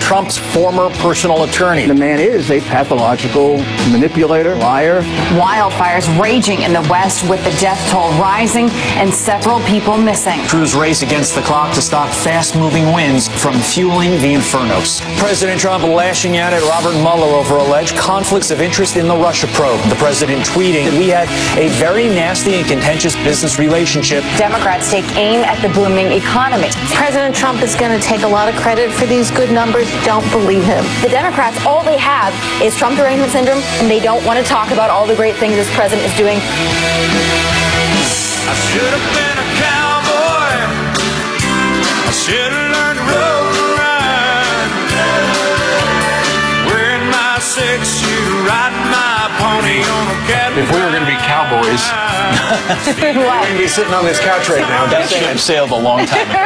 Trump's former personal attorney. The man is a pathological manipulator, liar. Wildfires raging in the West with the death toll rising and several people missing. Crews race against the clock to stop fast-moving winds from fueling the infernos. President Trump lashing out at Robert Mueller over alleged conflicts of interest in the Russia probe. The president tweeting that we had a very nasty and contentious business relationship. Democrats take aim at the booming economy. President Trump is going to take a lot of credit for these good numbers. Don't believe him. The Democrats, all they have is Trump derangement syndrome, and they don't want to talk about all the great things this president is doing. I should have been a cowboy. I should have learned to roll around. Wearing my 6-shoe, riding my pony on a Cadillac. If we were going to be cowboys, We'd be sitting on this couch right now. That ship sailed a long time ago.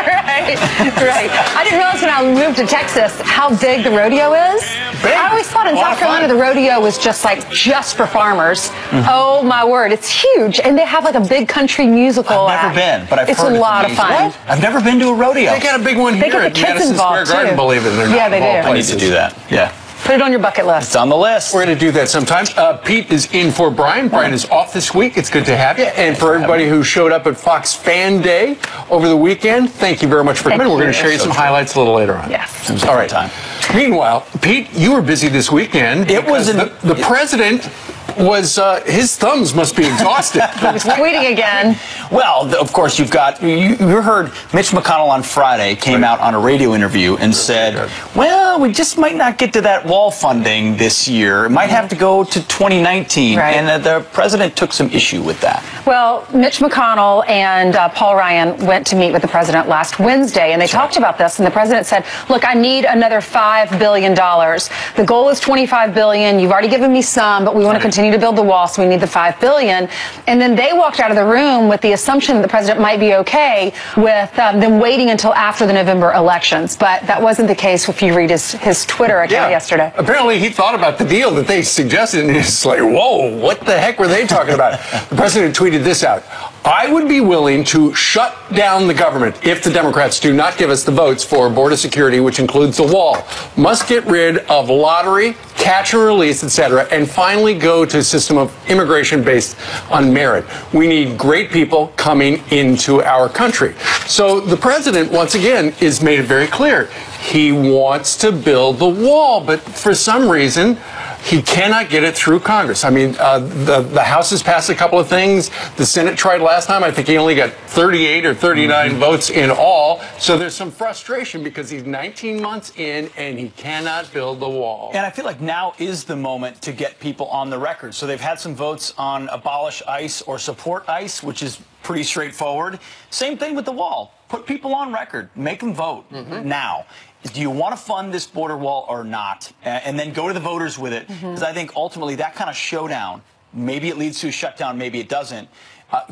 Right. I didn't realize when I moved to Texas how big the rodeo is. I always thought in South Carolina the rodeo was just for farmers. Oh my word, it's huge, and they have like a big country musical. I've never been, but I've it's heard a lot of fun. What? I've never been to a rodeo. they got a big one They here get at the kids Madison Square involved Garden, too. believe it or not. Yeah, they of all do. I need to do that. Yeah. Put it on your bucket list. It's on the list. We're going to do that sometime. Pete is in for Brian. Brian is off this week. It's good to have you. And for everybody who showed up at Fox Fan Day over the weekend, thank you very much for coming. We're going to show you some highlights a little later on. Yes. It was a All fun right. time. Meanwhile, Pete, you were busy this weekend. It was the president was his thumbs must be exhausted. Tweeting again. Well, of course, you heard Mitch McConnell on Friday came out on a radio interview and said, well, we just might not get to that wall funding this year. It might have to go to 2019. Right. And the president took some issue with that. Well, Mitch McConnell and Paul Ryan went to meet with the president last Wednesday, and they talked about this, and the president said, look, I need another $5 billion. The goal is $25 billion. You've already given me some, but we want to continue to build the wall, so we need the $5 billion. And then they walked out of the room with the assumption that the president might be okay with them waiting until after the November elections. But that wasn't the case if you read his Twitter account yesterday. Apparently he thought about the deal that they suggested, and it's like, whoa, what the heck were they talking about? The president tweeted this out. I would be willing to shut down the government if the Democrats do not give us the votes for border security, which includes the wall. Must get rid of lottery, catch and release, etc., and finally go to a system of immigration based on merit. We need great people coming into our country. So the president, once again, has made it very clear. He wants to build the wall, but for some reason, he cannot get it through Congress. I mean, the House has passed a couple of things. The Senate tried last time. I think he only got 38 or 39 votes in all. So there's some frustration because he's 19 months in and he cannot build the wall. And I feel like now is the moment to get people on the record. So they've had some votes on abolish ICE or support ICE, which is pretty straightforward. Same thing with the wall. Put people on record. Make them vote now. Do you want to fund this border wall or not? And then go to the voters with it. Because I think ultimately that kind of showdown, maybe it leads to a shutdown, maybe it doesn't,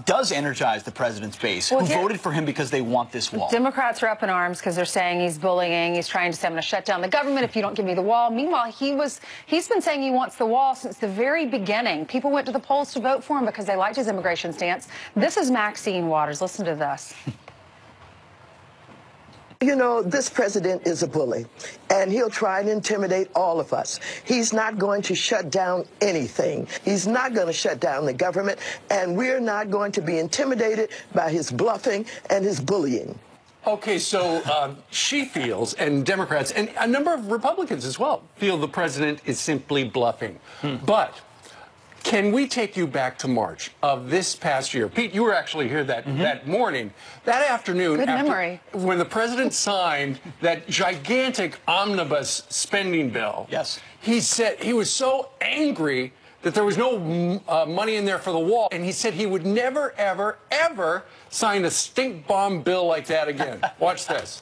does energize the president's base, who voted for him because they want this wall. Democrats are up in arms because they're saying he's bullying. He's trying to say, I'm going to shut down the government if you don't give me the wall. Meanwhile, he's been saying he wants the wall since the very beginning. People went to the polls to vote for him because they liked his immigration stance. This is Maxine Waters. Listen to this. You know, this president is a bully, and he'll try and intimidate all of us. He's not going to shut down anything. He's not going to shut down the government, and we're not going to be intimidated by his bluffing and his bullying. Okay, so she feels, and Democrats, and a number of Republicans as well, feel the president is simply bluffing. But can we take you back to March of this past year? Pete, you were actually here that morning. That afternoon, Good memory. when the president signed that gigantic omnibus spending bill, he said he was so angry that there was no money in there for the wall, and he said he would never, ever, ever sign a stink bomb bill like that again. Watch this.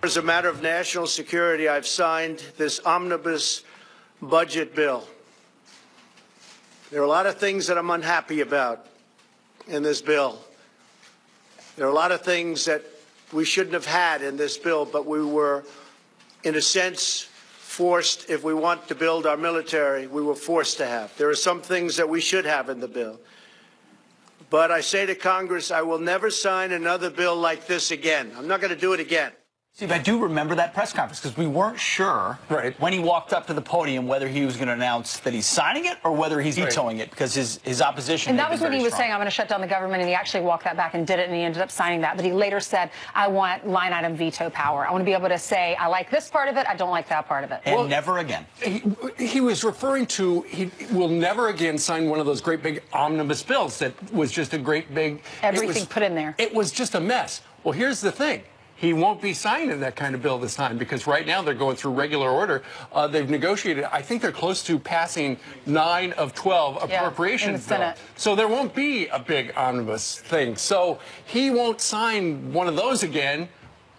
As a matter of national security, I've signed this omnibus budget bill. There are a lot of things that I'm unhappy about in this bill. There are a lot of things that we shouldn't have had in this bill, but we were, in a sense, forced. If we want to build our military, we were forced to have. There are some things that we should have in the bill. But I say to Congress, I will never sign another bill like this again. I'm not going to do it again. Steve, I do remember that press conference because we weren't sure when he walked up to the podium whether he was going to announce that he's signing it or whether he's vetoing it because his opposition. And that was when he was saying, I'm going to shut down the government, and he actually walked that back and did it, and he ended up signing that. But he later said, I want line item veto power. I want to be able to say, I like this part of it, I don't like that part of it. And never again. He was referring to, he will never again sign one of those great big omnibus bills that was just a great big... Everything put in there. It was just a mess. Well, here's the thing. He won't be signing that kind of bill this time because right now they're going through regular order. They've negotiated. I think they're close to passing 9 of 12 appropriation bills. So there won't be a big omnibus thing. So he won't sign one of those again,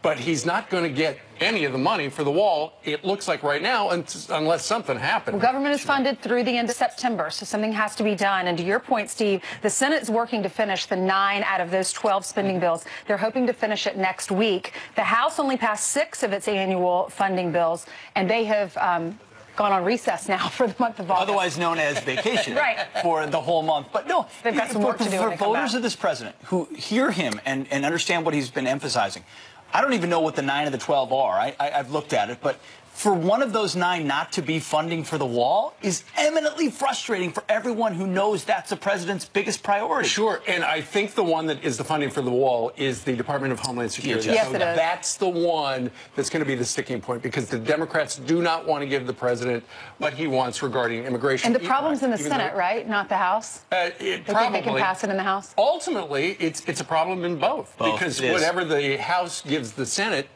but he's not going to get any of the money for the wall, it looks like right now, unless something happens. Well, government is funded through the end of September, so something has to be done. And to your point, Steve, the Senate's working to finish the 9 out of those 12 spending bills. They're hoping to finish it next week. The House only passed 6 of its annual funding bills, and they have gone on recess now for the month of August. Otherwise known as vacation right. for the whole month. But no, they've got some work to do for voters of this president who hear him and understand what he's been emphasizing. I don't even know what the 9 of the 12 are. I've looked at it, but for one of those 9 not to be funding for the wall is eminently frustrating for everyone who knows that's the president's biggest priority. Sure, and I think the one that is the funding for the wall is the Department of Homeland Security. Yes, so it is. That's the one that's going to be the sticking point because the Democrats do not want to give the president what he wants regarding immigration. And the problem's in the Senate, right? Not the House? Probably. Think they can pass it in the House? Ultimately, it's a problem in both because whatever the House gives the Senate,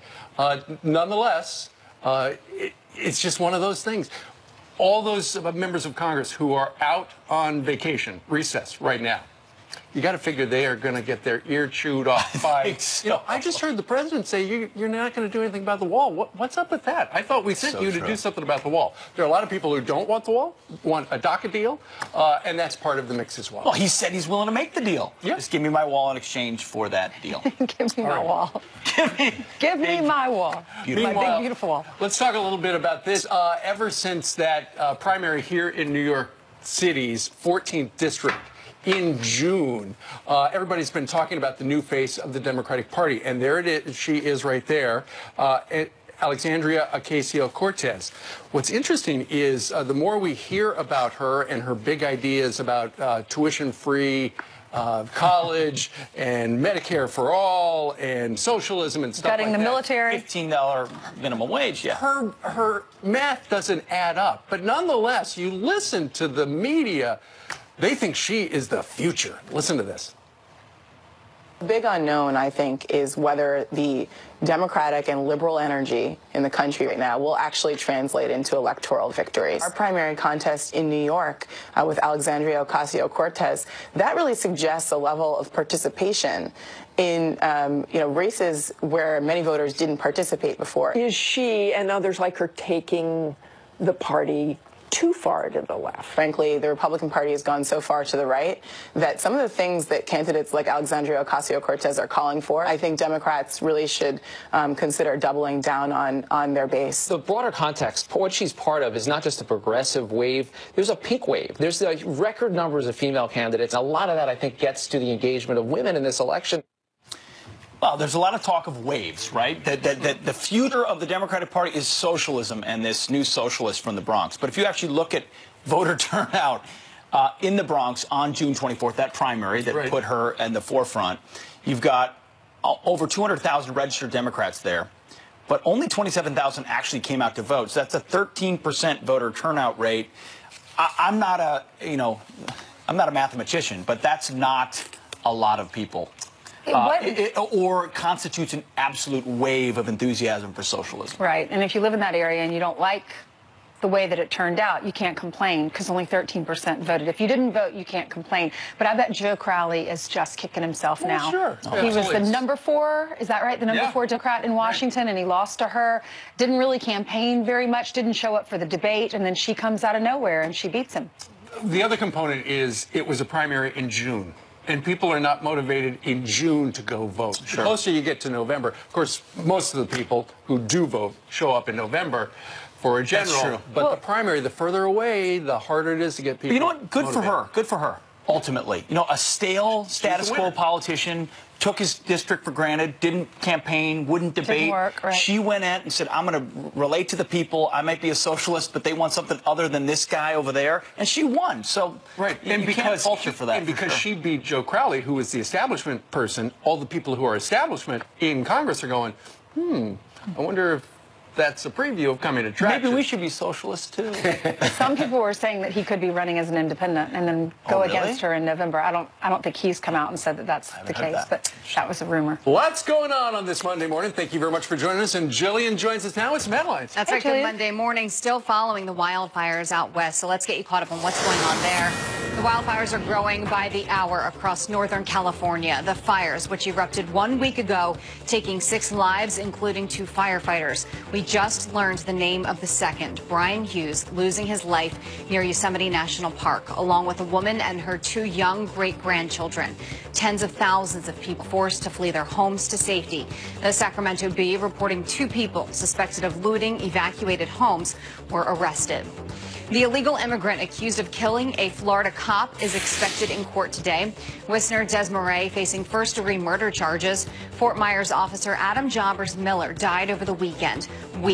nonetheless, it's just one of those things. All those members of Congress who are out on vacation, recess right now, you got to figure they are going to get their ear chewed off by, you know, I just heard the president say you're not going to do anything about the wall. What's up with that? I thought we sent you to do something about the wall. There are a lot of people who don't want the wall, want a DACA deal, and that's part of the mix as well. Well, he said he's willing to make the deal. Yeah. Just give me my wall in exchange for that deal. Give me my wall. Give me my wall. Beautiful. My big, beautiful wall. Let's talk a little bit about this. Ever since that primary here in New York City's 14th district, in June, everybody's been talking about the new face of the Democratic Party, and there it is. She is right there, Alexandria Ocasio-Cortez. What's interesting is the more we hear about her and her big ideas about tuition-free college and Medicare for all and socialism and stuff Gutting like the military. $15 minimum wage, yeah. Her math doesn't add up, but nonetheless, you listen to the media. They think she is the future. Listen to this. The big unknown, I think, is whether the Democratic and liberal energy in the country right now will actually translate into electoral victories. Our primary contest in New York with Alexandria Ocasio-Cortez, that really suggests a level of participation in races where many voters didn't participate before. Is she and others like her taking the party too far to the left? Frankly, the Republican Party has gone so far to the right that some of the things that candidates like Alexandria Ocasio-Cortez are calling for, I think Democrats really should consider doubling down on their base. The broader context, what she's part of is not just a progressive wave. There's a pink wave. There's the record numbers of female candidates. A lot of that, I think, gets to the engagement of women in this election. Well, there's a lot of talk of waves, right? That the future of the Democratic Party is socialism and this new socialist from the Bronx. But if you actually look at voter turnout in the Bronx on June 24th, that primary that put her in the forefront, you've got over 200,000 registered Democrats there, but only 27,000 actually came out to vote. So that's a 13% voter turnout rate. I'm not a mathematician, but that's not a lot of people. Or constitutes an absolute wave of enthusiasm for socialism. Right, and if you live in that area and you don't like the way that it turned out, you can't complain because only 13% voted. If you didn't vote, you can't complain. But I bet Joe Crowley is just kicking himself now. Sure. He was the number 4, is that right? The number 4 Democrat in Washington, and he lost to her. Didn't really campaign very much, didn't show up for the debate, and then she comes out of nowhere and she beats him. The other component is it was a primary in June. And people are not motivated in June to go vote. The closer you get to November, of course, most of the people who do vote show up in November for a general. That's true. But the primary, the further away, the harder it is to get people. But you know what? Good motivated. for her. Good for her. ultimately. You know, a stale status quo politician took his district for granted, didn't campaign, wouldn't debate. Didn't work, right. She went in and said, I'm going to relate to the people. I might be a socialist, but they want something other than this guy over there. And she won. So and you can't fault her for that. And because she beat Joe Crowley, who is the establishment person, all the people who are establishment in Congress are going, I wonder if that's a preview of coming attraction. Maybe we should be socialists, too. Some people were saying that he could be running as an independent and then go against her in November. I don't think he's come out and said that that's the case, but that was a rumor. What's going on this Monday morning? Thank you very much for joining us. And Jillian joins us now with some headlines. That's right, good Monday morning. Still following the wildfires out west, so let's get you caught up on what's going on there. The wildfires are growing by the hour across Northern California. The fires, which erupted 1 week ago, taking 6 lives, including 2 firefighters. We just learned the name of the second, Brian Hughes, losing his life near Yosemite National Park, along with a woman and her 2 young great-grandchildren. Tens of thousands of people forced to flee their homes to safety. The Sacramento Bee reporting 2 people suspected of looting evacuated homes were arrested. The illegal immigrant accused of killing a Florida cop is expected in court today. Wisner Desmarais facing first-degree murder charges. Fort Myers officer Adam Jobbers Miller died over the weekend,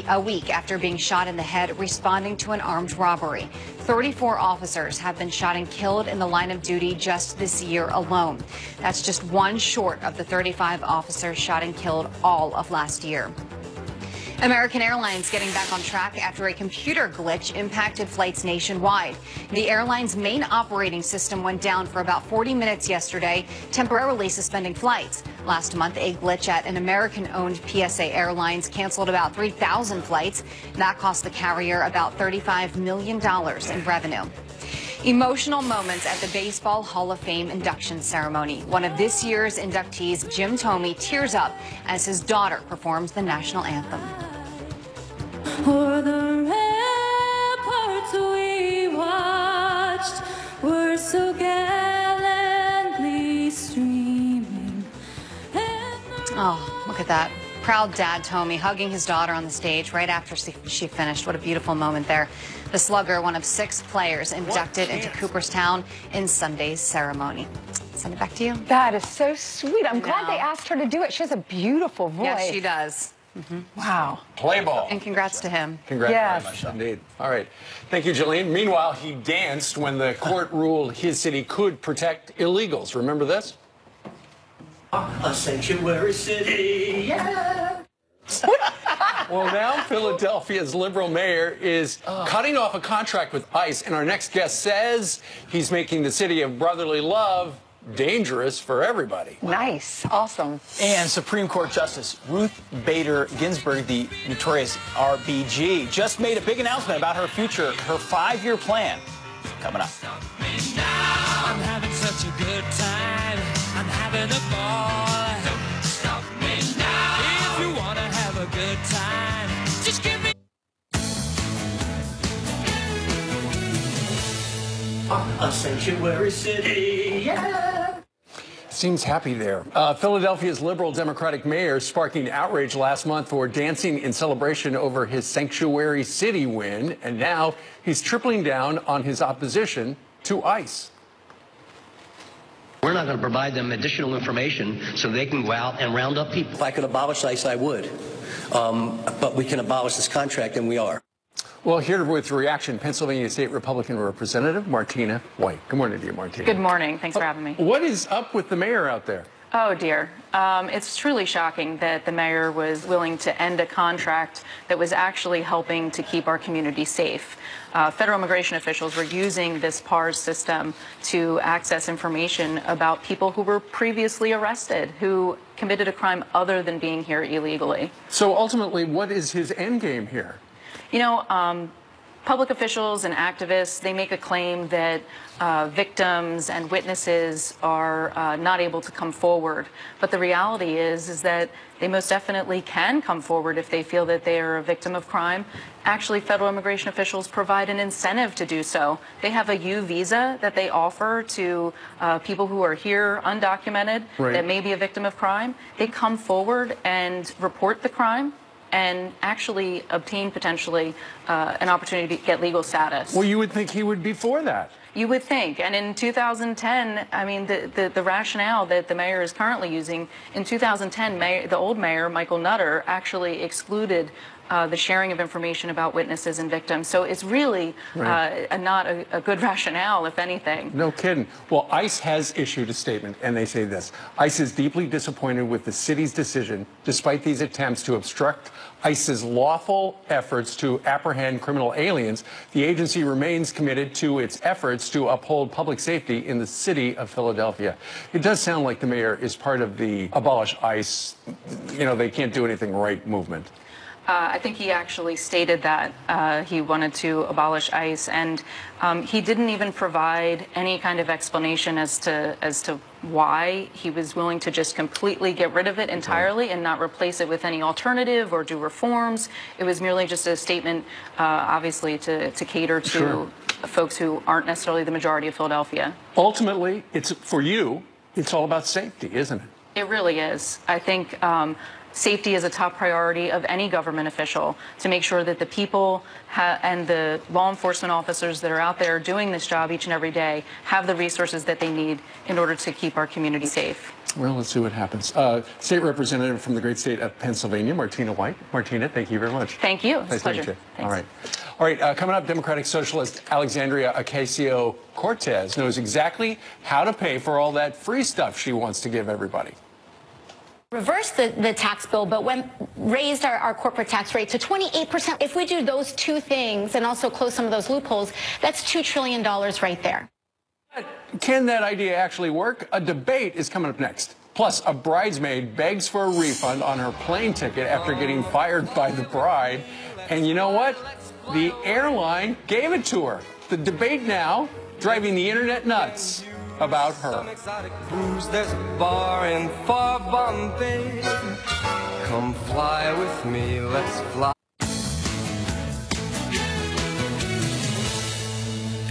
a week after being shot in the head responding to an armed robbery. 34 officers have been shot and killed in the line of duty just this year alone. That's just 1 short of the 35 officers shot and killed all of last year. American Airlines getting back on track after a computer glitch impacted flights nationwide. The airline's main operating system went down for about 40 minutes yesterday, temporarily suspending flights. Last month, a glitch at an American-owned PSA Airlines canceled about 3,000 flights. That cost the carrier about $35 million in revenue. Emotional moments at the Baseball Hall of Fame induction ceremony. One of this year's inductees, Jim Thome, tears up as his daughter performs the national anthem. For the ramparts we watched were so gallantly streaming. Oh, look at that. Proud dad Thome hugging his daughter on the stage right after she finished. What a beautiful moment there. The slugger, one of 6 players inducted into Cooperstown in Sunday's ceremony. Send it back to you. That is so sweet. I'm glad they asked her to do it. She has a beautiful voice. Yes, she does. Wow. Play ball. And congrats to him. Congrats very much indeed. All right. Thank you, Jillian. Meanwhile, he danced when the court ruled his city could protect illegals. Remember this? A sanctuary city, yeah. Well, now Philadelphia's liberal mayor is cutting off a contract with ICE, and our next guest says he's making the city of brotherly love dangerous for everybody. Nice. Awesome. And Supreme Court Justice Ruth Bader Ginsburg, the notorious RBG, just made a big announcement about her future, her 5-year plan. Coming up. I'm having such a good time. I'm having a ball. Don't stop me now. If you want to have a good time, just give me A sanctuary city, yeah. Seems happy there. Philadelphia's liberal Democratic mayor sparking outrage last month for dancing in celebration over his sanctuary city win, and now he's tripling down on his opposition to ICE. We're not going to provide them additional information so they can go out and round up people. If I could abolish ICE, I would. But we can abolish this contract, and we are. Well, here with reaction, Pennsylvania State Republican Representative Martina White. Good morning to you, Martina. Good morning. Thanks for having me. What is up with the mayor out there? Oh, dear. It's truly shocking that the mayor was willing to end a contract that was actually helping to keep our community safe. Federal immigration officials were using this PARS system to access information about people who were previously arrested, who committed a crime other than being here illegally. So ultimately, what is his end game here? You know, public officials and activists, they make a claim that victims and witnesses are not able to come forward. But the reality is that they most definitely can come forward if they feel that they are a victim of crime. Actually, federal immigration officials provide an incentive to do so. They have a U visa that they offer to people who are here undocumented that may be a victim of crime. They come forward and report the crime and actually obtain potentially an opportunity to get legal status. Well, you would think he would be for that. You would think. And in 2010, I mean, the rationale that the mayor is currently using, in 2010, the old mayor, Michael Nutter, actually excluded the sharing of information about witnesses and victims. So it's really not a good rationale, if anything. No kidding. Well, ICE has issued a statement, and they say this. ICE is deeply disappointed with the city's decision, despite these attempts to obstruct ICE's lawful efforts to apprehend criminal aliens. The agency remains committed to its efforts to uphold public safety in the city of Philadelphia. It does sound like the mayor is part of the abolish ICE, you know, they can't do anything right movement. I think he actually stated that he wanted to abolish ICE, and he didn't even provide any kind of explanation as to why he was willing to just completely get rid of it entirely and not replace it with any alternative or do reforms. It was merely just a statement, obviously, to cater to folks who aren't necessarily the majority of Philadelphia. Ultimately, it's for you, it's all about safety, isn't it? It really is. I think safety is a top priority of any government official, to make sure that the people and the law enforcement officers that are out there doing this job each and every day have the resources that they need in order to keep our community safe. Well, let's see what happens. State Representative from the great state of Pennsylvania, Martina White. Martina, thank you very much. Thank you. It's nice a pleasure. to meet you. Thanks. All right, coming up, Democratic Socialist Alexandria Ocasio-Cortez knows exactly how to pay for all that free stuff she wants to give everybody. Reverse the tax bill, but raised our corporate tax rate to 28%. If we do those two things and also close some of those loopholes, that's $2 trillion right there. Can that idea actually work? A debate is coming up next. Plus, a bridesmaid begs for a refund on her plane ticket after getting fired by the bride. And you know what? The airline gave it to her. The debate now, driving the internet nuts about her. There's a bar in far Bombay. Come fly with me, let's fly.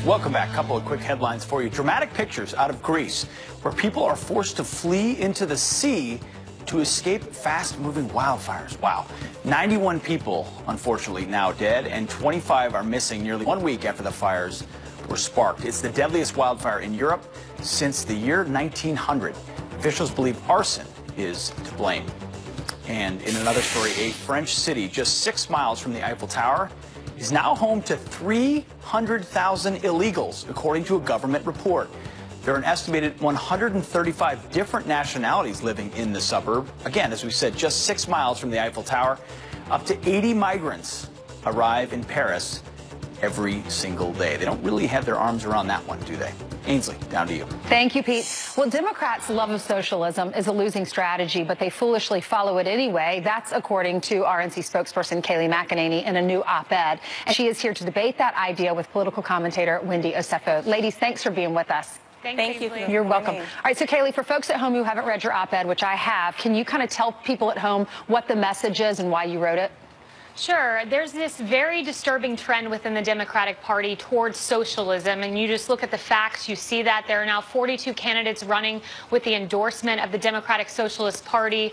Welcome back. A couple of quick headlines for you. Dramatic pictures out of Greece, where people are forced to flee into the sea to escape fast-moving wildfires. Wow. 91 people, unfortunately, now dead, and 25 are missing nearly 1 week after the fires were sparked. It's the deadliest wildfire in Europe since the year 1900. Officials believe arson is to blame. And in another story, a French city just 6 miles from the Eiffel Tower is now home to 300,000 illegals, according to a government report. There are an estimated 135 different nationalities living in the suburb. Again, as we said, just 6 miles from the Eiffel Tower. Up to 80 migrants arrive in Paris every single day. They don't really have their arms around that one, do they? Ainsley, down to you. Thank you, Pete. Well, Democrats' love of socialism is a losing strategy, but they foolishly follow it anyway. That's according to RNC spokesperson Kayleigh McEnany in a new op-ed. And she is here to debate that idea with political commentator Wendy Osefo. Ladies, thanks for being with us. Thank you. You're welcome. All right, so Kayleigh, for folks at home who haven't read your op-ed, which I have, can you kind of tell people at home what the message is and why you wrote it? Sure. There's this very disturbing trend within the Democratic Party towards socialism, and you just look at the facts, you see that there are now 42 candidates running with the endorsement of the Democratic Socialist Party.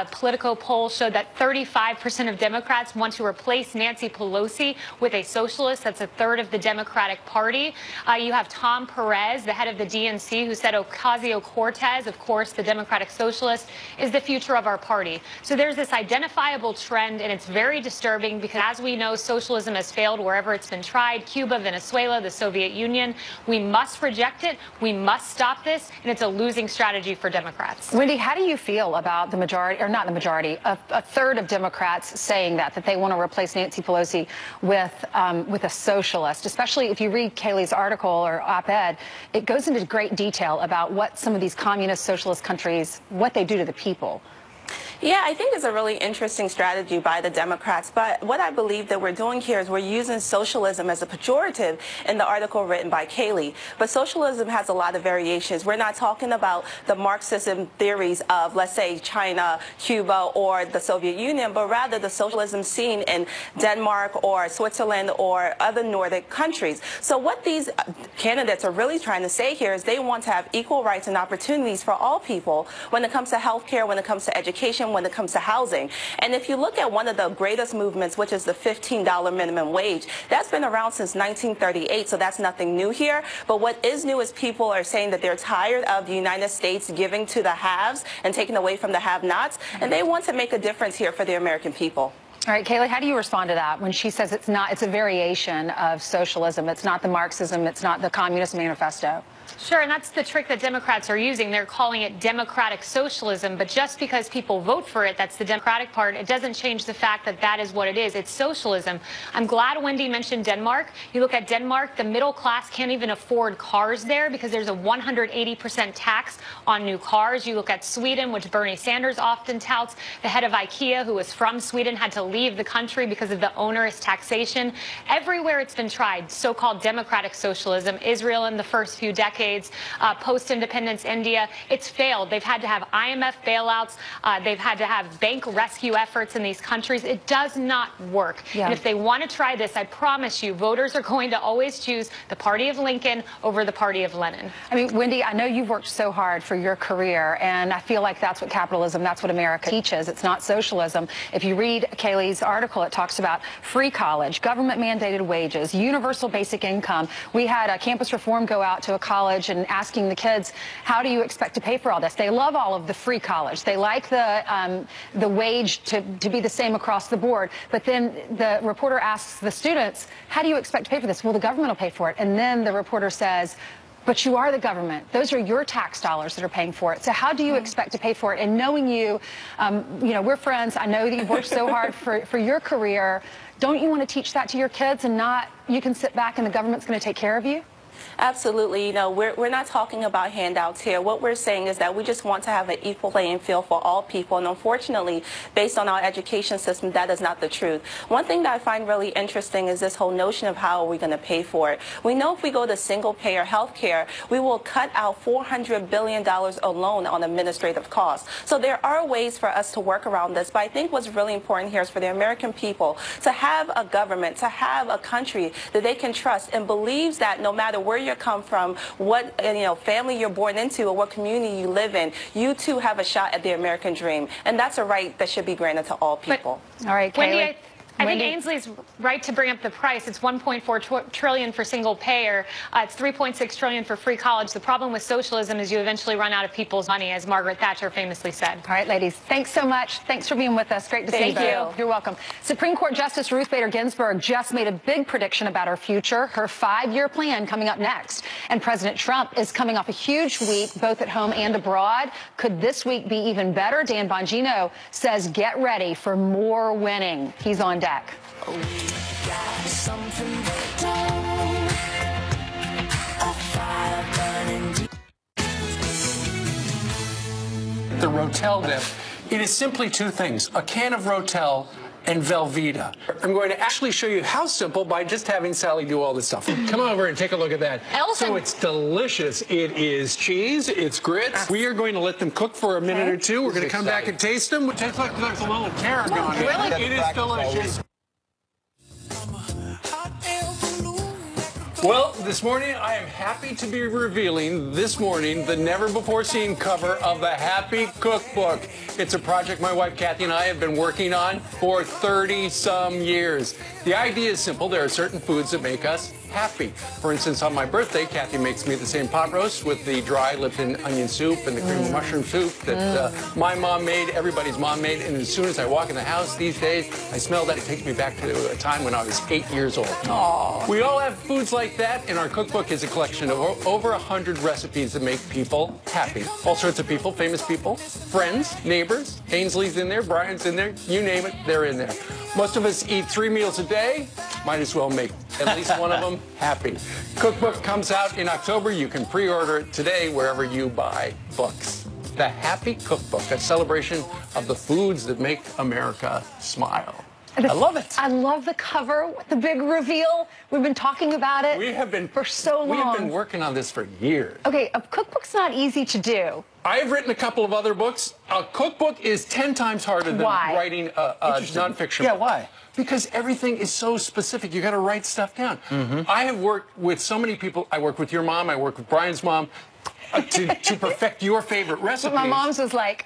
Politico polls showed that 35% of Democrats want to replace Nancy Pelosi with a socialist. That's a third of the Democratic Party. You have Tom Perez, the head of the DNC, who said Ocasio-Cortez, of course, the Democratic Socialist, is the future of our party. So there's this identifiable trend, and it's very disturbing because, as we know, socialism has failed wherever it's been tried. Cuba, Venezuela, the Soviet Union. We must reject it. We must stop this. And it's a losing strategy for Democrats. Wendy, how do you feel about the majority, or not the majority, a third of Democrats saying that they want to replace Nancy Pelosi with a socialist? Especially if you read Kayleigh's article or op-ed, it goes into great detail about what some of these communist socialist countries, what they do to the people. Yeah, I think it's a really interesting strategy by the Democrats. But what I believe that we're doing here is we're using socialism as a pejorative in the article written by Kayleigh. But socialism has a lot of variations. We're not talking about the Marxism theories of, let's say, China, Cuba, or the Soviet Union, but rather the socialism seen in Denmark or Switzerland or other Nordic countries. So what these candidates are really trying to say here is they want to have equal rights and opportunities for all people when it comes to health care, when it comes to education, even when it comes to housing. And if you look at one of the greatest movements, which is the $15 minimum wage, that's been around since 1938, so that's nothing new here. But what is new is people are saying that they're tired of the United States giving to the haves and taking away from the have-nots, and they want to make a difference here for the American people. All right, Kayleigh, how do you respond to that when she says it's a variation of socialism? It's not the Marxism, it's not the Communist Manifesto. Sure, and that's the trick that Democrats are using. They're calling it democratic socialism, but just because people vote for it, that's the Democratic part, it doesn't change the fact that that is what it is. It's socialism. I'm glad Wendy mentioned Denmark. You look at Denmark, the middle class can't even afford cars there because there's a 180% tax on new cars. You look at Sweden, which Bernie Sanders often touts. The head of IKEA, who was from Sweden, had to leave the country because of the onerous taxation. Everywhere it's been tried, so-called democratic socialism, Israel in the first few decades, post-independence India, it's failed. They've had to have IMF bailouts. They've had to have bank rescue efforts in these countries. It does not work. Yeah. And if they want to try this, I promise you, voters are going to always choose the party of Lincoln over the party of Lenin. I mean, Wendy, I know you've worked so hard for your career, and I feel like that's what capitalism, that's what America teaches. It's not socialism. If you read Kayleigh's article, it talks about free college, government-mandated wages, universal basic income. We had a campus reform go out to a college and asking the kids, how do you expect to pay for all this? They love all of the free college. They like the wage to be the same across the board. But then the reporter asks the students, how do you expect to pay for this? Well, the government will pay for it. And then the reporter says, but you are the government. Those are your tax dollars that are paying for it. So how do you expect to pay for it? And knowing you, you know, we're friends. I know that you've worked so hard for your career. Don't you want to teach that to your kids and not you can sit back and the government's going to take care of you? Absolutely. You know, we're not talking about handouts here. What we're saying is that we just want to have an equal playing field for all people. And unfortunately, based on our education system, that is not the truth. One thing that I find really interesting is this whole notion of how are we going to pay for it. We know if we go to single-payer health care, we will cut out $400 billion alone on administrative costs. So there are ways for us to work around this. But I think what's really important here is for the American people to have a government, to have a country that they can trust and believes that no matter where you come from, what family you're born into, or what community you live in, you too have a shot at the American dream, and that's a right that should be granted to all people. All right, Wendy, I think Ainsley's right to bring up the price. It's $1.4 trillion for single payer. It's $3.6 trillion for free college. The problem with socialism is you eventually run out of people's money, as Margaret Thatcher famously said. All right, ladies, thanks so much. Thanks for being with us. Great to see you. Thank you. You're welcome. Supreme Court Justice Ruth Bader Ginsburg just made a big prediction about her future, her 5-year plan coming up next. And President Trump is coming off a huge week, both at home and abroad. Could this week be even better? Dan Bongino says get ready for more winning. He's on deck. The Rotel dip. It is simply two things, a can of Rotel and Velveeta. I'm going to actually show you how simple by just having Sally do all this stuff. Come over and take a look at that. So it's delicious. It is cheese, it's grits. We are going to let them cook for a minute or two. We're going to come back and taste them. It tastes like there's a little carrot on it. Really? It is delicious. Well, this morning I am happy to be revealing this morning the never-before-seen cover of the Happy Cookbook. It's a project my wife Kathy and I have been working on for 30-some years. The idea is simple. There are certain foods that make us happy. For instance, on my birthday, Kathy makes me the same pot roast with the dry Lipton onion soup and the cream of mushroom soup that my mom made, everybody's mom made. And as soon as I walk in the house these days, I smell that. It takes me back to a time when I was 8 years old. Aww. We all have foods like that, and our cookbook is a collection of over 100 recipes that make people happy. All sorts of people, famous people, friends, neighbors. Ainsley's in there, Brian's in there, you name it, they're in there. Most of us eat 3 meals a day. Might as well make at least one of them happy. Cookbook comes out in October. You can pre-order it today wherever you buy books. The Happy Cookbook, a celebration of the foods that make America smile. I love it. I love the cover with the big reveal. We've been talking about it for so long. We have been working on this for years. Okay, a cookbook's not easy to do. I've written a couple of other books. A cookbook is 10 times harder than writing a nonfiction book. Yeah, why? Because everything is so specific. You got to write stuff down. I have worked with so many people. I work with your mom. I work with Brian's mom to perfect your favorite recipes. But my mom's was like,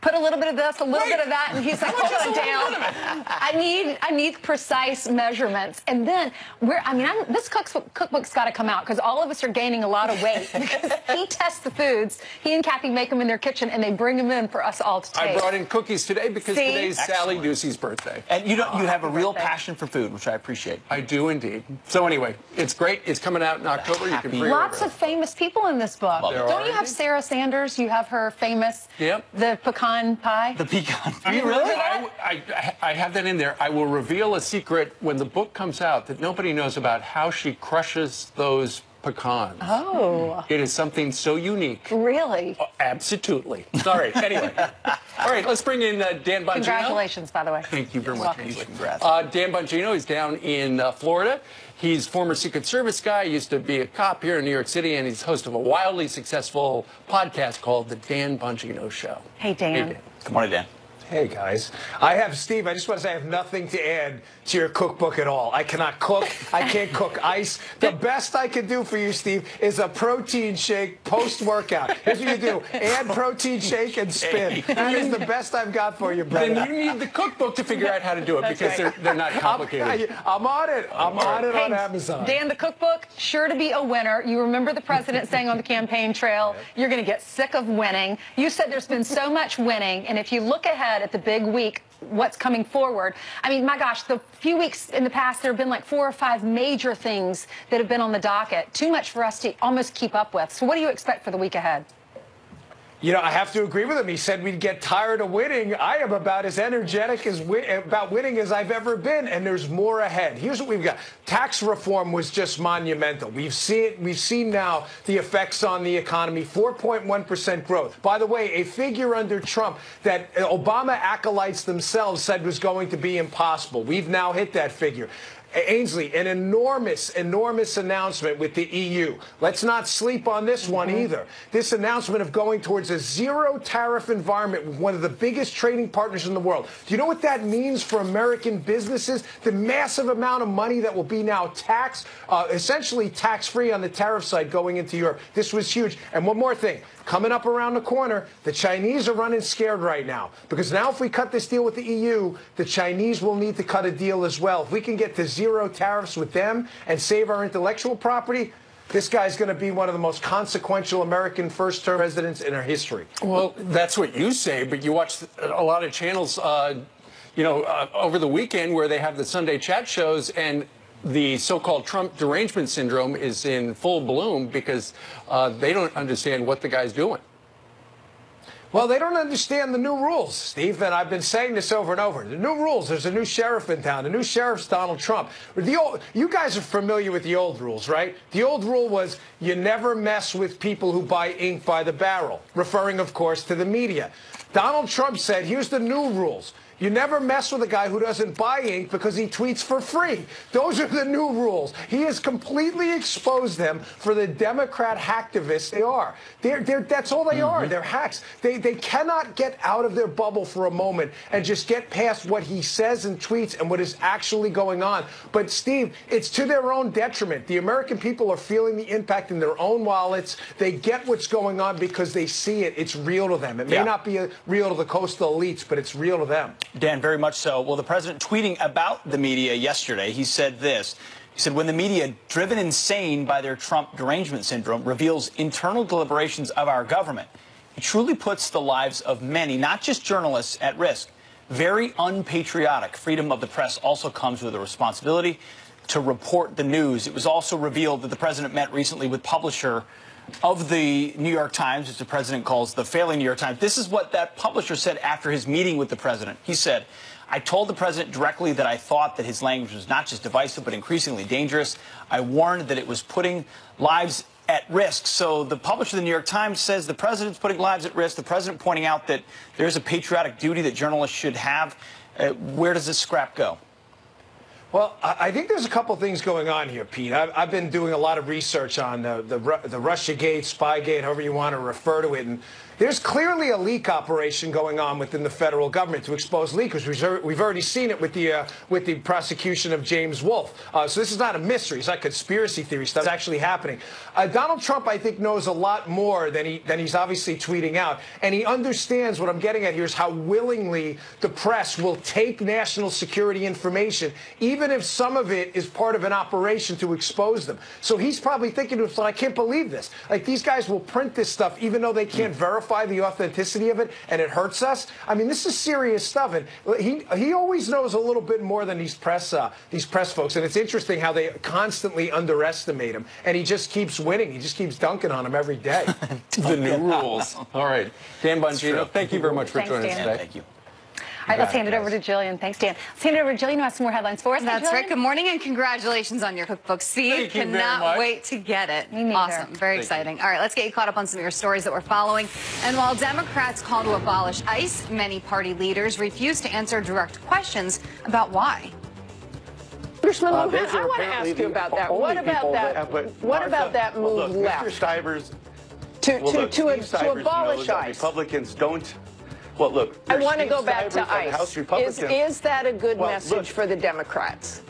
put a little bit of this, a little bit of that, and he's like, hold on, Dale. I need precise measurements. And then this cookbook's got to come out because all of us are gaining a lot of weight because he tests the foods. He and Kathy make them in their kitchen and they bring them in for us all to taste. I brought in cookies today because today's Sally Ducey's birthday. And you have a real passion for food, which I appreciate. I do indeed. So anyway, it's great. It's coming out in October. You can pre-order. Lots of famous people in this book. Don't you have Sarah Sanders? You have her famous, the pecan pie? The pecan pie. You really? that? I have that in there. I will reveal a secret when the book comes out that nobody knows about how she crushes those pecans. Oh. It is something so unique. Really? Oh, absolutely. Sorry. Anyway. All right, let's bring in Dan Bongino. Congratulations, by the way. Thank you very much. Congrats. Dan Bongino is down in Florida. He's former Secret Service guy, used to be a cop here in New York City, and he's host of a wildly successful podcast called The Dan Bongino Show. Hey, Dan. Hey, Dan. Good morning, Dan. Hey, guys. Steve, I just want to say I have nothing to add to your cookbook at all. I cannot cook. I can't cook ice. The best I can do for you, Steve, is a protein shake post-workout. Here's what you do. Add protein shake and spin. That is the best I've got for you, brother. Then you need the cookbook to figure out how to do it because they're not complicated. I'm on it. I'm on it on Amazon. Dan, the cookbook, sure to be a winner. You remember the president saying on the campaign trail, you're going to get sick of winning. You said there's been so much winning, and if you look ahead at the big week, what's coming forward. I mean, my gosh, the few weeks in the past, there have been like 4 or 5 major things that have been on the docket. Too much for us to almost keep up with. So what do you expect for the week ahead? You know, I have to agree with him. He said we'd get tired of winning. I am about as energetic about winning as I've ever been, and there's more ahead. Here's what we've got. Tax reform was just monumental. We've seen now the effects on the economy, 4.1% growth. By the way, a figure under Trump that Obama acolytes themselves said was going to be impossible. We've now hit that figure. Ainsley, an enormous announcement with the EU. Let's not sleep on this one either. This announcement of going towards a zero-tariff environment with one of the biggest trading partners in the world. Do you know what that means for American businesses? The massive amount of money that will be now taxed, essentially tax-free on the tariff side going into Europe. This was huge. And one more thing. Coming up around the corner, the Chinese are running scared right now. Because now if we cut this deal with the EU, the Chinese will need to cut a deal as well. If we can get to zero tariffs with them and save our intellectual property, this guy's going to be one of the most consequential American first-term presidents in our history. Well, that's what you say, but you watch a lot of channels, over the weekend where they have the Sunday chat shows, and the so-called Trump derangement syndrome is in full bloom because they don't understand what the guy's doing. Well, they don't understand the new rules, Steve, and I've been saying this over and over. The new rules, there's a new sheriff in town. The new sheriff's Donald Trump. You guys are familiar with the old rules, right? The old rule was you never mess with people who buy ink by the barrel, referring, of course, to the media. Donald Trump said, here's the new rules. You never mess with a guy who doesn't buy ink because he tweets for free. Those are the new rules. He has completely exposed them for the Democrat hacktivists they are. That's all they are. They're hacks. They cannot get out of their bubble for a moment and just get past what he says and tweets and what is actually going on. But, Steve, it's to their own detriment. The American people are feeling the impact in their own wallets. They get what's going on because they see it. It's real to them. It may not be real to the coastal elites, but it's real to them. Dan, very much so. Well, the president tweeting about the media yesterday, he said this. He said, when the media, driven insane by their Trump derangement syndrome, reveals internal deliberations of our government, it truly puts the lives of many, not just journalists, at risk. Very unpatriotic. Freedom of the press also comes with a responsibility to report the news. It was also revealed that the president met recently with publisher of the New York Times, which the president calls the failing New York Times. This is what that publisher said after his meeting with the president. He said, I told the president directly that I thought that his language was not just divisive, but increasingly dangerous. I warned that it was putting lives at risk. So the publisher of the New York Times says the president's putting lives at risk. The president pointing out that there's a patriotic duty that journalists should have. Where does this scrap go? Well, I think there's a couple things going on here, Pete. I've been doing a lot of research on the Russiagate, Spygate, however you want to refer to it, and there's clearly a leak operation going on within the federal government to expose leakers. We've already seen it with the prosecution of James Wolfe. So this is not a mystery. It's not conspiracy theory stuff. It's actually happening. Donald Trump, I think, knows a lot more than he's obviously tweeting out, and he understands what I'm getting at here is how willingly the press will take national security information, even if some of it is part of an operation to expose them. So he's probably thinking to himself, I can't believe this. Like, these guys will print this stuff even though they can't verify the authenticity of it, and it hurts us. I mean, this is serious stuff, and he always knows a little bit more than these press folks, and it's interesting how they constantly underestimate him, and he just keeps winning. He just keeps dunking on him every day. The new rules. All right. Dan Bongino, thank you very much for joining us today. Thank you. All right, let's hand it over to Jillian. Thanks, Dan. Let's hand it over to Jillian who has some more headlines for us. That's right. Good morning and congratulations on your cookbook. Steve, cannot wait to get it. Me neither. Awesome. Very exciting. All right, let's get you caught up on some of your stories that we're following. And while Democrats call to abolish ICE, many party leaders refuse to answer direct questions about why. Congressman Lujan, I want to ask you about that. What about that move left? Mr. Stivers, to abolish ICE? Republicans don't. Well, look, I want to go back to House ICE. Is that a good message for the Democrats?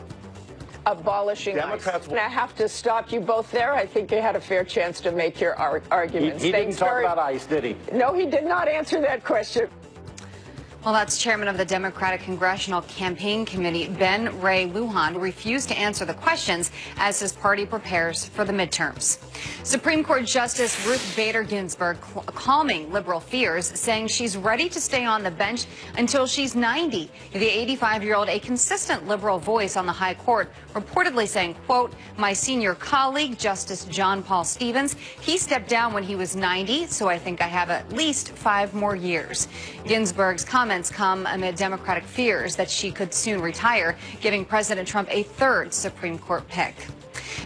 Abolishing ICE. And I have to stop you both there. I think you had a fair chance to make your arguments. He didn't talk about ICE, did he? No, he did not answer that question. Well, that's Chairman of the Democratic Congressional Campaign Committee, Ben Ray Lujan, who refused to answer the questions as his party prepares for the midterms. Supreme Court Justice Ruth Bader Ginsburg calming liberal fears, saying she's ready to stay on the bench until she's 90. The 85-year-old, a consistent liberal voice on the high court, reportedly saying, quote, my senior colleague, Justice John Paul Stevens, he stepped down when he was 90, so I think I have at least 5 more years. Ginsburg's comments come amid Democratic fears that she could soon retire, giving President Trump a 3rd Supreme Court pick.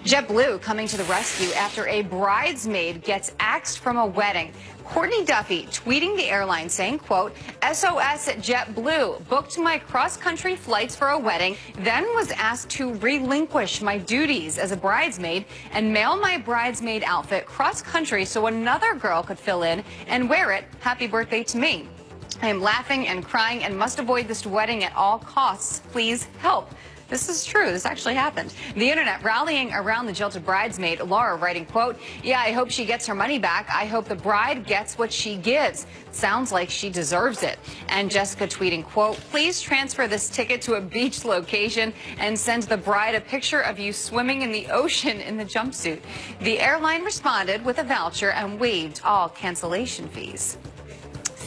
JetBlue coming to the rescue after a bridesmaid gets axed from a wedding. Courtney Duffy tweeting the airline saying, quote, SOS at JetBlue, booked my cross-country flights for a wedding, then was asked to relinquish my duties as a bridesmaid and mail my bridesmaid outfit cross-country so another girl could fill in and wear it. Happy birthday to me. I am laughing and crying and must avoid this wedding at all costs. Please help. This is true. This actually happened. The internet rallying around the jilted bridesmaid, Laura writing, quote, yeah, I hope she gets her money back. I hope the bride gets what she gives. Sounds like she deserves it. And Jessica tweeting, quote, please transfer this ticket to a beach location and send the bride a picture of you swimming in the ocean in the jumpsuit. The airline responded with a voucher and waived all cancellation fees.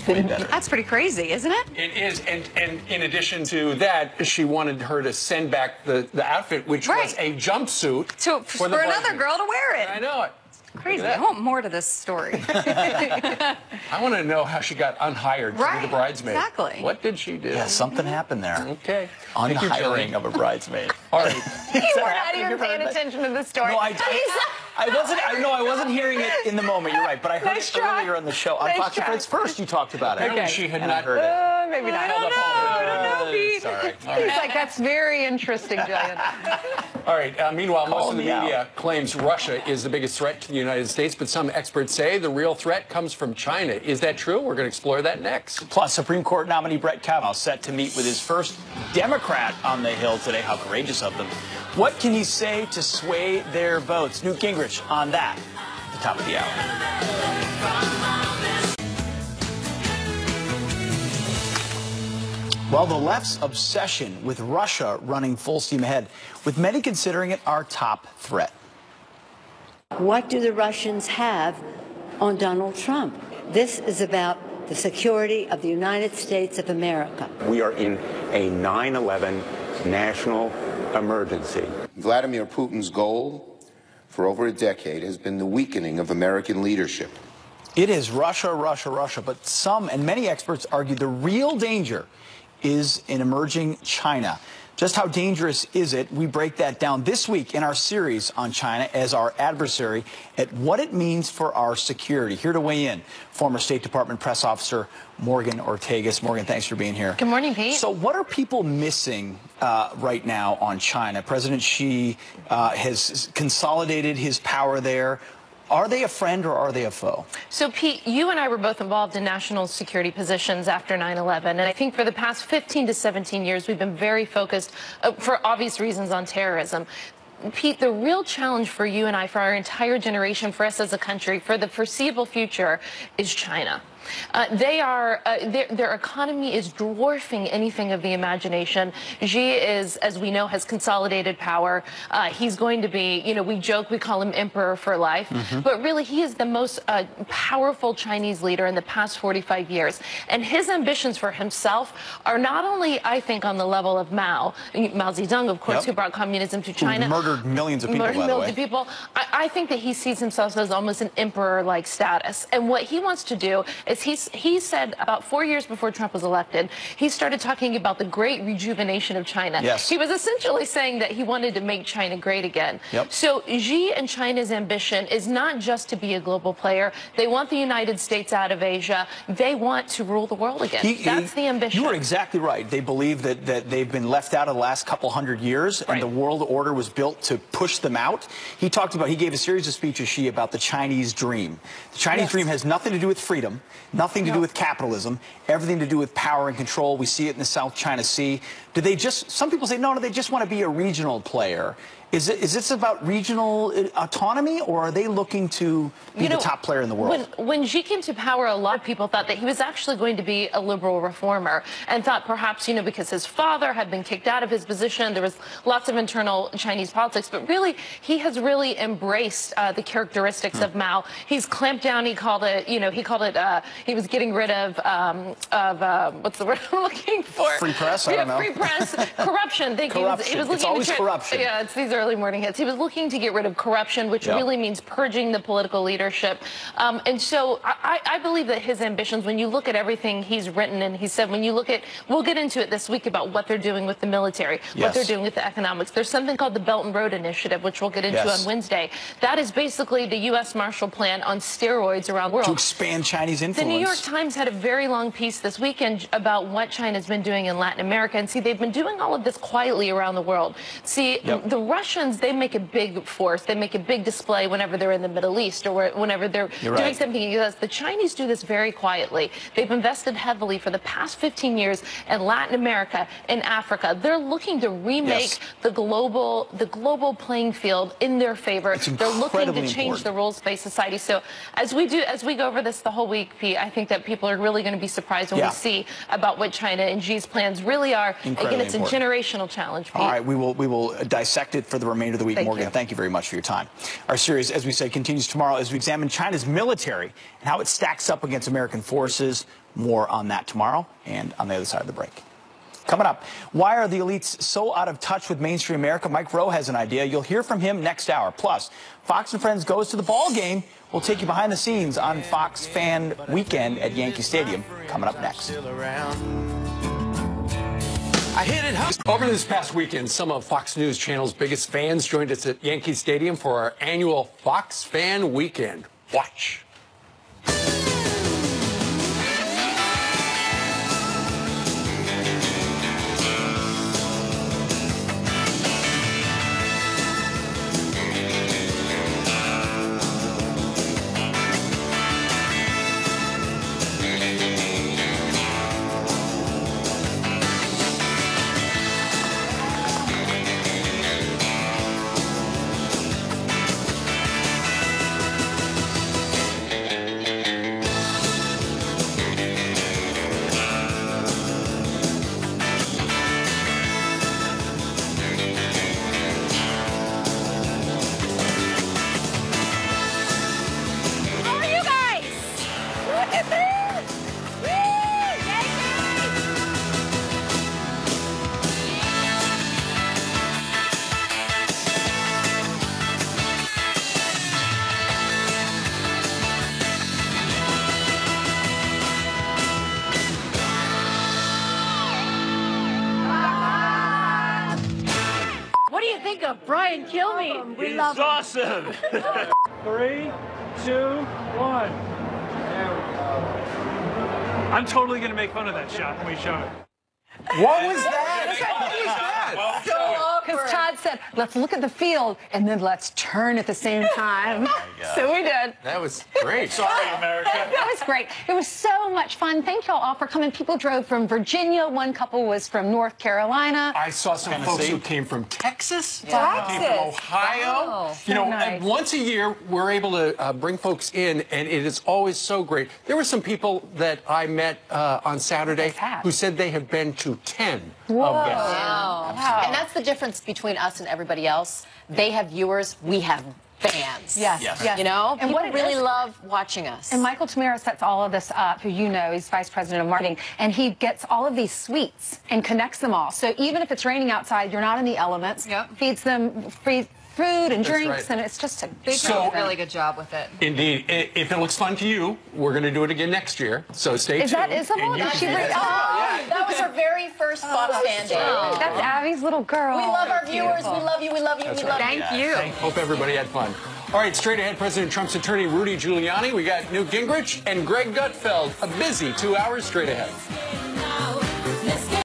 That's pretty crazy, isn't it? It is, and in addition to that, she wanted her to send back the outfit, which was a jumpsuit for another girl to wear it. I know it. Crazy. I want more to this story. I want to know how she got unhired to be the bridesmaid. Exactly. What did she do? Yeah, something happened there. Okay. Unhiring of a bridesmaid. All right. You were not even paying attention to the story. No, I wasn't hearing it in the moment. You're right, but I heard it earlier on the show. On Fox and Friends First, you talked about it. Okay. She had and not I heard it. Maybe not. I don't know, Pete. Sorry. He's like, that's very interesting, Jillian. All right. Meanwhile, most of the media claims Russia is the biggest threat to the United States, but some experts say the real threat comes from China. Is that true? We're going to explore that next. Plus, Supreme Court nominee Brett Kavanaugh set to meet with his first Democrat on the Hill today. How courageous of them. What can he say to sway their votes? Newt Gingrich on that at the top of the hour. Well, the left's obsession with Russia running full steam ahead, with many considering it our top threat. What do the Russians have on Donald Trump? This is about the security of the United States of America. We are in a 9/11 national emergency. Vladimir Putin's goal for over a decade has been the weakening of American leadership. It is Russia, Russia, Russia, but some and many experts argue the real danger is in emerging China. Just how dangerous is it? We break that down this week in our series on China as our adversary at what it means for our security. Here to weigh in, former State Department press officer Morgan Ortagus. Morgan, thanks for being here. Good morning, Pete. So what are people missing right now on China? President Xi has consolidated his power there. Are they a friend or are they a foe? So, Pete, you and I were both involved in national security positions after 9/11, and I think for the past 15 to 17 years, we've been very focused, for obvious reasons, on terrorism. Pete, the real challenge for you and I, for our entire generation, for us as a country, for the foreseeable future, is China. Their economy is dwarfing anything of the imagination. Xi is, as we know, has consolidated power. He's going to be, you know, we joke, we call him emperor for life, but really he is the most powerful Chinese leader in the past 45 years. And his ambitions for himself are not only, I think, on the level of Mao Zedong, of course, who brought communism to China. Who murdered millions of people, by the way. People. I think that he sees himself as almost an emperor-like status. And what he wants to do is he said about 4 years before Trump was elected, he started talking about the great rejuvenation of China. Yes. He was essentially saying that he wanted to make China great again. Yep. So Xi and China's ambition is not just to be a global player. They want the United States out of Asia. They want to rule the world again. That's the ambition. You are exactly right. They believe that they've been left out of the last couple hundred years, and the world order was built to push them out. He gave a series of speeches, Xi, about the Chinese dream. The Chinese dream has nothing to do with freedom, nothing to do with capitalism, everything to do with power and control. We see it in the South China Sea. Do they just, some people say, no, they just want to be a regional player. Is this about regional autonomy, or are they looking to be the top player in the world? When Xi came to power, a lot of people thought that he was actually going to be a liberal reformer, and thought perhaps, you know, because his father had been kicked out of his position, there was lots of internal Chinese politics, but really, he has really embraced the characteristics of Mao. He's clamped down, he called it, he was getting rid of what's the word I'm looking for? Free press? I don't know. Free press, corruption. Corruption. He was looking it's always corruption. Yeah, it's these early morning hits. He was looking to get rid of corruption, which really means purging the political leadership. And so I believe that his ambitions, when you look at everything he's written, and he said, when you look at, we'll get into it this week about what they're doing with the military, what they're doing with the economics. There's something called the Belt and Road Initiative, which we'll get into on Wednesday. That is basically the U.S. Marshall Plan on steroids around the world. To expand Chinese influence. The New York Times had a very long piece this weekend about what China's been doing in Latin America. And see, they've been doing all of this quietly around the world. See, the Russians, they make a big force. They make a big display whenever they're in the Middle East or whenever they're doing something in the U.S. The Chinese do this very quietly. They've invested heavily for the past 15 years in Latin America, in Africa. They're looking to remake the global playing field in their favor. They're looking to change the rules-based society. So as we go over this the whole week, Pete, I think that people are really going to be surprised when we see about what China and Xi's plans really are. Again, it's a generational challenge, Pete. All right, we will dissect it for the remainder of the week. Morgan, thank you very much for your time. Our series, as we said, continues tomorrow as we examine China's military and how it stacks up against American forces. More on that tomorrow and on the other side of the break. Coming up, why are the elites so out of touch with mainstream America? Mike Rowe has an idea. You'll hear from him next hour. Plus, Fox and Friends goes to the ball game. We'll take you behind the scenes on Fox Fan Weekend at Yankee Stadium. Coming up next. Over this past weekend, some of Fox News Channel's biggest fans joined us at Yankee Stadium for our annual Fox Fan Weekend. Watch. Ryan, kill me. We love awesome. 3, 2, 1. There we go. I'm totally going to make fun of that shot when we show it. What was that? Because Todd said, let's look at the field and then let's turn at the same time. So we did. That was great. Sorry, America. That was great. It was so much fun. Thank y'all all for coming. People drove from Virginia. One couple was from North Carolina. I saw some folks who came from Texas. Yeah. Came from Ohio. Oh, so you know, nice. once a year, we're able to bring folks in, and it is always so great. There were some people that I met on Saturday who said they have been to 10 of guests. Wow. And that's the difference between us and everybody else. They have viewers, we have fans. Yes. You know, And people what it really is- love watching us. And Michael Tamara sets all of this up, who you know, he's vice president of marketing, and he gets all of these suites and connects them all. So even if it's raining outside, you're not in the elements. Feeds them free food and That's drinks, right. and it's just a big So- really good job with it. Indeed. If it looks fun to you, we're going to do it again next year. So stay tuned. Is that Isabel? And you Did can she do bring- that. That was our very first Bob Stand-in. That's Abby's little girl. We love our So viewers. beautiful. We love you. We love you. That's we right. love you. Hope everybody had fun. All right, straight ahead, President Trump's attorney, Rudy Giuliani. We got Newt Gingrich and Greg Gutfeld. A busy 2 hours straight ahead.